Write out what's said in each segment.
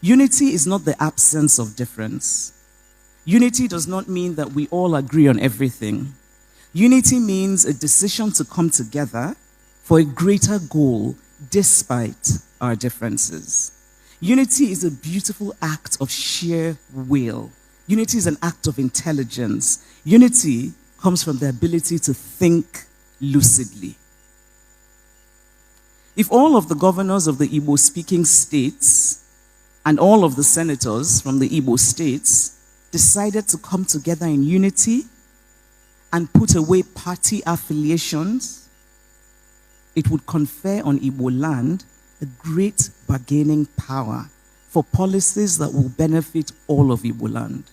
Unity is not the absence of difference. Unity does not mean that we all agree on everything. Unity means a decision to come together for a greater goal despite our differences. Unity is a beautiful act of sheer will. Unity is an act of intelligence. Unity comes from the ability to think lucidly. If all of the governors of the Igbo-speaking states and all of the senators from the Igbo states decided to come together in unity and put away party affiliations, it would confer on Igbo land a great bargaining power for policies that will benefit all of Igbo land.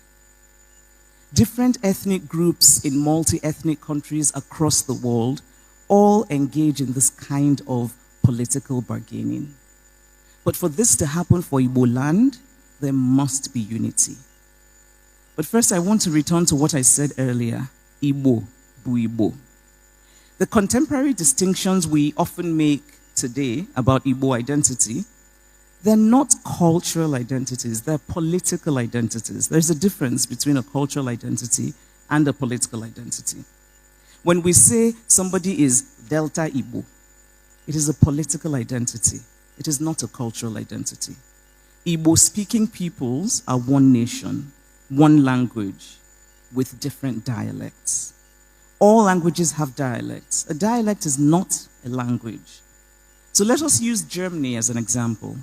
Different ethnic groups in multi-ethnic countries across the world all engage in this kind of political bargaining. But for this to happen for Igbo land, there must be unity. But first, I want to return to what I said earlier, Igbo, bu Igbo. The contemporary distinctions we often make today about Igbo identity, they're not cultural identities, they're political identities. There's a difference between a cultural identity and a political identity. When we say somebody is Delta Igbo, it is a political identity. It is not a cultural identity. Igbo-speaking peoples are one nation, one language, with different dialects. All languages have dialects. A dialect is not a language. So let us use Germany as an example.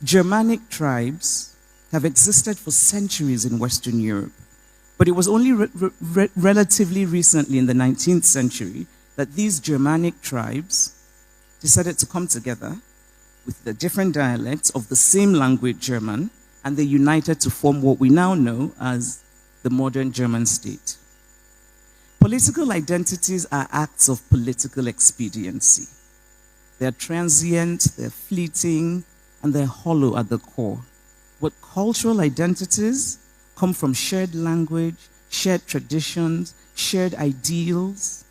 Germanic tribes have existed for centuries in Western Europe, but it was only relatively recently in the 19th century that these Germanic tribes decided to come together with the different dialects of the same language, German, and they united to form what we now know as the modern German state. Political identities are acts of political expediency. They're transient, they're fleeting, and they're hollow at the core. But cultural identities come from shared language, shared traditions, shared ideals.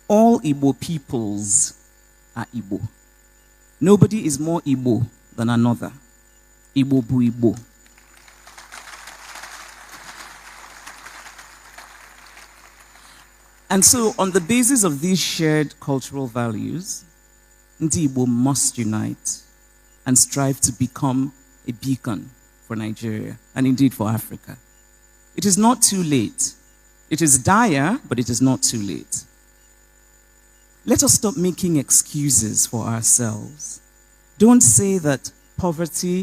All Igbo peoples are Igbo. Nobody is more Igbo than another. Igbo bu Igbo. And so, on the basis of these shared cultural values, Ndi Igbo must unite and strive to become a beacon for Nigeria and indeed for Africa. It is not too late. It is dire, but it is not too late. Let us stop making excuses for ourselves. Don't say that poverty